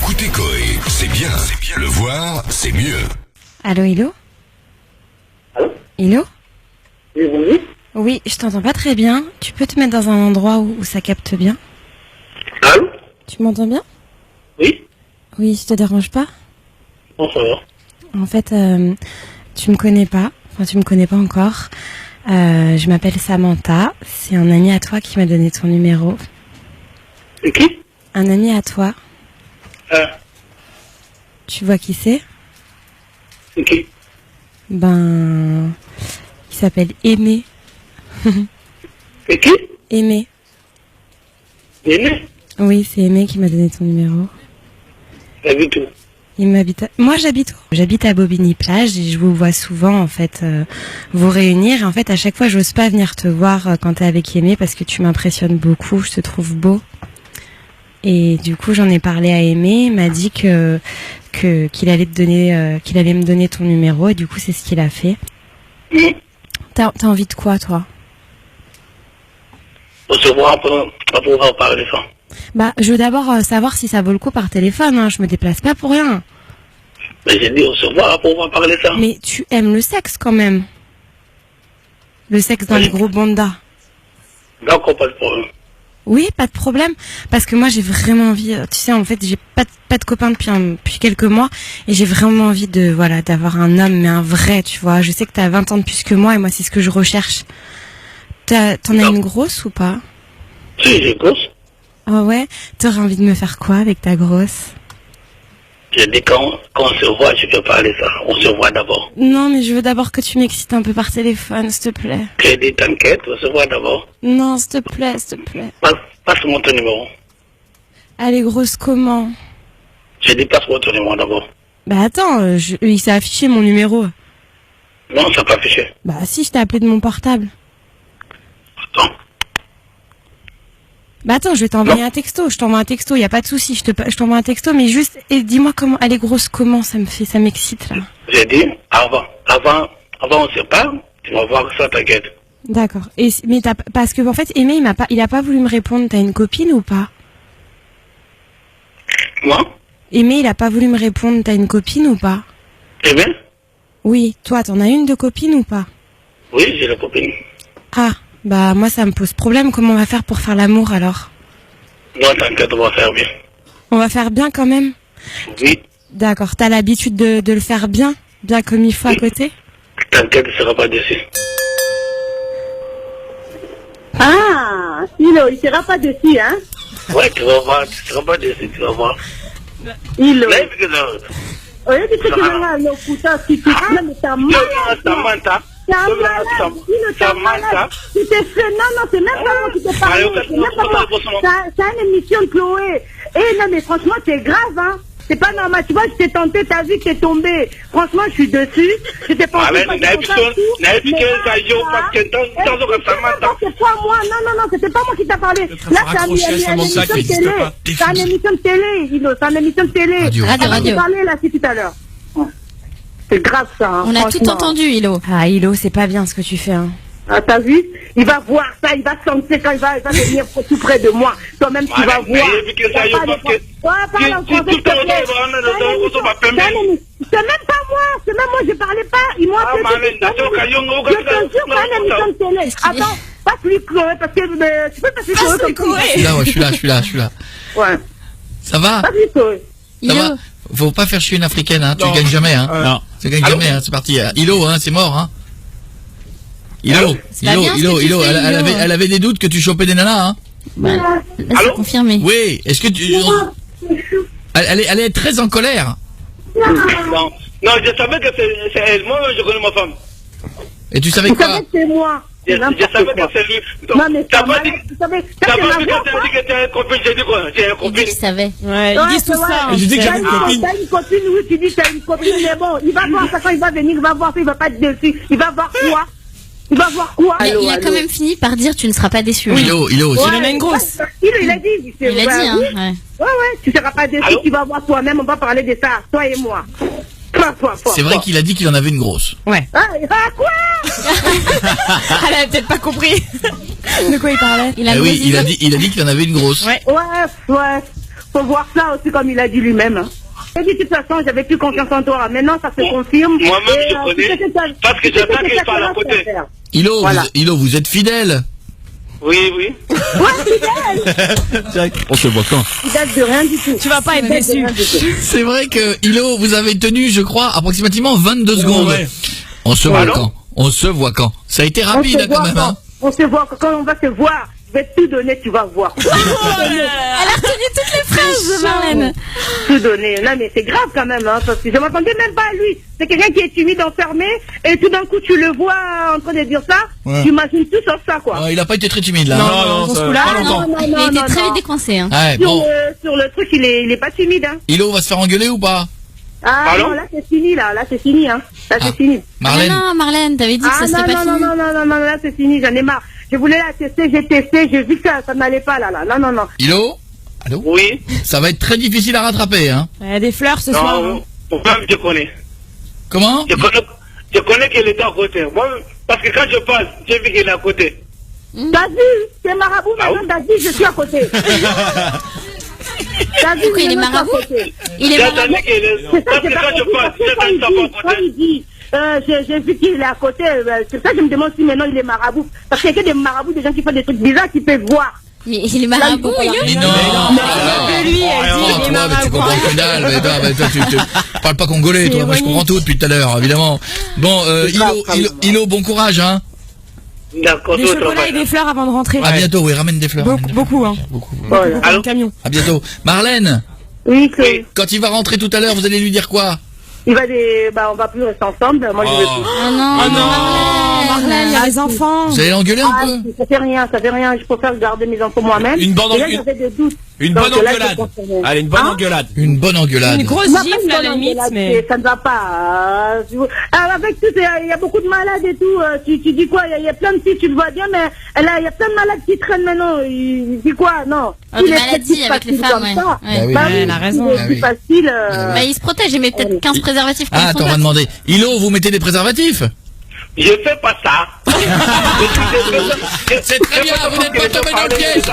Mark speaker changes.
Speaker 1: Écoutez Coé, c'est bien. Le voir, c'est mieux.
Speaker 2: Allô, Hilo?
Speaker 3: Allô?
Speaker 2: Hilo?
Speaker 3: Oui, bonjour.
Speaker 2: Oui, je t'entends pas très bien. Tu peux te mettre dans un endroit où ça capte bien?
Speaker 3: Allô?
Speaker 2: Tu m'entends bien?
Speaker 3: Oui?
Speaker 2: Oui, je te dérange pas?
Speaker 3: Non, ça va.
Speaker 2: En fait, tu me connais pas. Enfin, tu me connais pas encore. Je m'appelle Samantha. C'est un ami à toi qui m'a donné ton numéro.
Speaker 3: C'est qui?
Speaker 2: Un ami à toi. Tu vois qui c'est?
Speaker 3: C'est qui?
Speaker 2: Ben, il s'appelle Aimé.
Speaker 3: C'est qui?
Speaker 2: Aimé.
Speaker 3: Aimé?
Speaker 2: Oui, c'est Aimé qui m'a donné ton numéro.
Speaker 3: T'habites où?
Speaker 2: Il m'habite. Moi, j'habite où? J'habite à Bobigny-Plage et je vous vois souvent en fait vous réunir. Et en fait, à chaque fois, j'ose pas venir te voir quand t'es avec Aimé parce que tu m'impressionnes beaucoup. Je te trouve beau. Et du coup, j'en ai parlé à Aimé. Il m'a dit qu'il allait te donner, qu'il allait me donner ton numéro. Et du coup, c'est ce qu'il a fait. T'as envie de quoi, toi?
Speaker 3: On se voit après pouvoir parler ça.
Speaker 2: Bah, je veux d'abord savoir si ça vaut le coup par téléphone. Hein. Je me déplace pas pour rien.
Speaker 3: Mais j'ai dit on se voit après pouvoir parler ça.
Speaker 2: Mais tu aimes le sexe quand même. Le sexe dans les gros bondas.
Speaker 3: D'accord, pas de problème.
Speaker 2: Oui, pas de problème. Parce que moi, j'ai vraiment envie. Tu sais, en fait, j'ai pas de copain depuis quelques mois, et j'ai vraiment envie d'avoir un homme, mais un vrai, tu vois. Je sais que t'as 20 ans de plus que moi, et moi, c'est ce que je recherche. T'en as une grosse ou pas?
Speaker 3: Si, j'ai grosse.
Speaker 2: Ah ouais. T'aurais envie de me faire quoi avec ta grosse?
Speaker 3: J'ai dit quand on se voit, je peux parler ça. On se voit d'abord.
Speaker 2: Non, mais je veux d'abord que tu m'excites un peu par téléphone, s'il te plaît.
Speaker 3: J'ai dit t'inquiète, on se voit d'abord.
Speaker 2: Non, s'il te plaît, s'il te plaît.
Speaker 3: Passe-moi ton numéro.
Speaker 2: Elle est grosse comment?
Speaker 3: J'ai dit passe-moi ton numéro d'abord.
Speaker 2: Bah attends, il s'est affiché mon numéro.
Speaker 3: Non, ça n'a pas affiché.
Speaker 2: Bah si, je t'ai appelé de mon portable.
Speaker 3: Attends.
Speaker 2: Bah attends, je vais t'envoyer un texto. Je t'envoie un texto, y a pas de souci. Je t'envoie un texto, mais juste, et dis-moi comment elle est grosse comment, ça m'excite là.
Speaker 3: J'ai dit avant on se parle, tu vas voir ça, t'inquiète.
Speaker 2: D'accord. Mais parce que en fait, Aimé, il a pas voulu me répondre. T'as une copine ou pas?
Speaker 3: Moi?
Speaker 2: Aimé, il a pas voulu me répondre. T'as une copine ou pas?
Speaker 3: Eh bien?
Speaker 2: Oui. Toi, t'en as une de copine ou pas?
Speaker 3: Oui, j'ai la copine.
Speaker 2: Ah, bah moi, ça me pose problème. Comment on va faire pour faire l'amour alors?
Speaker 3: Non, t'inquiète, on va faire bien.
Speaker 2: On va faire bien quand même?
Speaker 3: Oui.
Speaker 2: D'accord. T'as l'habitude de le faire bien comme il faut à côté?
Speaker 3: T'inquiète, tu ne seras pas déçu.
Speaker 4: Ah, il sera pas dessus, hein?
Speaker 3: Ouais, tu vas voir, tu ne seras pas déçu, tu vas voir.
Speaker 4: Il
Speaker 3: Là, il fait que ça.
Speaker 4: oye, dice que venga a locutar, si tu no está mal.
Speaker 3: Samantha.
Speaker 4: Está malade. Tu te fais, non, c'est même pas moi qui te parle. C'est même pas moi. C'est une émission, Chloé. Eh, non, mais franchement, c'est grave, hein. C'est pas normal. Tu vois, je t'ai tenté, t'as vu que t'es tombé. Franchement, je suis dessus. Je t'ai pensé. C'est pas moi. Non, c'était pas moi qui t'a parlé. Là, c'est une émission de télé. C'est une émission de télé, Hilo. C'est une émission de télé.
Speaker 5: Radio.
Speaker 4: On parlait là, tout à l'heure. C'est grave, ça. Hein,
Speaker 5: on a tout entendu, Hilo.
Speaker 2: Ah, Hilo, c'est pas bien ce que tu fais, hein.
Speaker 4: Ah, t'as vu? Il va voir ça, il va sentir quand il va venir tout près de moi. Toi-même, tu vas voir. C'est même pas moi, je parlais pas. Ils m'ont appelé. Je te jure, c'est une émission de télé. Attends, passe-lui Chloé, parce que tu peux passer Chloé.
Speaker 6: Je suis là.
Speaker 4: Ouais.
Speaker 6: Ça va?
Speaker 4: Passe-lui Chloé.
Speaker 6: Ça va? Faut pas faire chier une africaine, hein. Tu gagnes jamais, hein.
Speaker 7: Non.
Speaker 6: Tu gagnes jamais, hein. C'est parti. Hilo, hein, c'est mort, hein. Hilo, elle avait des doutes que tu chopais des nanas, hein.
Speaker 5: Bah, là, c'est confirmé.
Speaker 6: Oui, est-ce que tu... Elle est très en colère.
Speaker 3: Non, je savais que c'est elle. Moi, je connais ma femme.
Speaker 6: Et tu savais quoi?
Speaker 4: C'est moi.
Speaker 3: Je savais que c'est lui.
Speaker 4: Non, mais
Speaker 3: t'as pas dit que tu as une copine. J'ai dit quoi? J'ai une copine.
Speaker 5: Je savais.
Speaker 2: Ouais, ils disent tout ça.
Speaker 7: J'ai dit que j'avais une copine.
Speaker 4: T'as une copine, oui, tu dis que t'as une copine, mais bon, il va voir ça quand il va venir, il va voir ça, il va pas être déçu. Il va voir quoi? Il va voir quoi?
Speaker 5: Mais il a quand même fini par dire tu ne seras pas déçu.
Speaker 6: Hilo,
Speaker 2: Il en a une grosse.
Speaker 4: Il a dit.
Speaker 5: Il a dit, hein.
Speaker 4: Ouais, tu seras pas déçu, tu vas voir toi-même, on va parler de ça, toi et moi.
Speaker 6: C'est vrai qu'il a dit qu'il en avait une grosse.
Speaker 2: Ouais.
Speaker 4: Ah, quoi?
Speaker 2: Elle avait peut-être pas compris de quoi il parlait.
Speaker 5: Il a
Speaker 6: il a dit qu'il en avait une grosse.
Speaker 2: Ouais.
Speaker 4: Ouais. faut voir ça aussi comme il a dit lui-même. Hein. Et de toute façon, j'avais plus confiance en toi. Maintenant, ça se confirme.
Speaker 3: Moi-même, je connais. Parce que j'attends qu'il parle à côté.
Speaker 6: Ilo, voilà. Ilo, vous êtes fidèle?
Speaker 3: Oui, oui.
Speaker 4: Ouais, fidèle.
Speaker 6: On se voit quand?
Speaker 4: Fidèle de rien du tout.
Speaker 2: Tu vas pas être déçu.
Speaker 6: C'est vrai que, Ilo, vous avez tenu, je crois, approximativement 22 secondes. Ouais. On se voit quand? On se voit quand? Ça a été rapide, quand même, hein?
Speaker 4: On se voit quand on va se voir. Je vais tout donner, tu vas voir.
Speaker 5: Elle a retenu toutes les phrases, Marlène.
Speaker 4: Tout donner. Non, mais c'est grave quand même, hein, parce que je m'attendais même pas à lui. C'est quelqu'un qui est timide, enfermé, et tout d'un coup, tu le vois en train de dire ça. Ouais. Tu imagines tout sur ça, quoi.
Speaker 6: Il a pas été très timide, là.
Speaker 5: Non, il a été très vite décoincé, hein.
Speaker 6: Ouais,
Speaker 4: sur le truc, il est pas timide, hein.
Speaker 6: Ilo va se faire engueuler ou pas?
Speaker 4: Ah non, là c'est fini, là c'est fini, hein. Là c'est fini.
Speaker 6: Marlène.
Speaker 5: Non, Marlène, t'avais dit que ça serait pas fini.
Speaker 4: Non, là c'est fini, j'en ai marre. Je voulais la tester, j'ai testé, j'ai vu que ça n'allait pas là. Non.
Speaker 6: Ilo? Allô?
Speaker 3: Oui.
Speaker 6: Ça va être très difficile à rattraper, hein.
Speaker 2: Des fleurs ce soir.
Speaker 3: Non, moi je connais.
Speaker 6: Comment?
Speaker 3: Je connais qu'il est à côté. Moi, parce que quand je passe, j'ai vu qu'il est à côté.
Speaker 4: T'as vu? C'est marabout maintenant, t'as dit, je suis à côté.
Speaker 5: Pourquoi il est marabout? Il est marabout.
Speaker 4: C'est ça, quand je passe, quand il dit, j'ai vu qu'il est à côté, c'est ça que je me demande si maintenant il est marabout. Parce qu'il y a que des marabouts, des gens qui font des trucs bizarres qui peuvent voir.
Speaker 5: Il est marabout,
Speaker 6: Mais non, toi, tu comprends que dalle, mais toi, tu parles pas congolais, toi, moi je comprends tout depuis tout à l'heure, évidemment. Bon, Ilo, bon courage, hein.
Speaker 2: Des chocolats et des fleurs avant de rentrer.
Speaker 6: À bientôt, oui, ramène des fleurs.
Speaker 2: Beaucoup, hein.
Speaker 6: Beaucoup.
Speaker 2: Allô? Camion.
Speaker 6: À bientôt. Marlène.
Speaker 4: Oui,
Speaker 6: quand il va rentrer tout à l'heure, vous allez lui dire quoi?
Speaker 4: Il va on va plus rester ensemble, moi je veux plus.
Speaker 5: Oh non,
Speaker 2: Marlène, il y a les enfants.
Speaker 6: Vous allez l'engueuler un peu?
Speaker 4: Ça fait rien, je préfère garder mes enfants moi-même.
Speaker 7: Une bonne engueulade. Une bonne engueulade. Allez, une bonne engueulade.
Speaker 6: Une bonne engueulade.
Speaker 2: Une grosse gifle à la limite, mais
Speaker 4: ça ne va pas. Avec tout, il y a beaucoup de malades et tout. Tu dis quoi? Il y a plein de filles, tu le vois bien, mais il y a plein de malades qui traînent maintenant. Il dit quoi? Non.
Speaker 5: Des maladies avec les femmes, ouais.
Speaker 2: Elle a raison.
Speaker 4: C'est facile.
Speaker 5: Il se protège, il met peut-être 15 préservatifs.
Speaker 6: Ah, attends, on va demander. Ilo, vous mettez des préservatifs?
Speaker 3: Je fais pas ça.
Speaker 6: C'est très bien, vous n'êtes pas tombé dans le piège.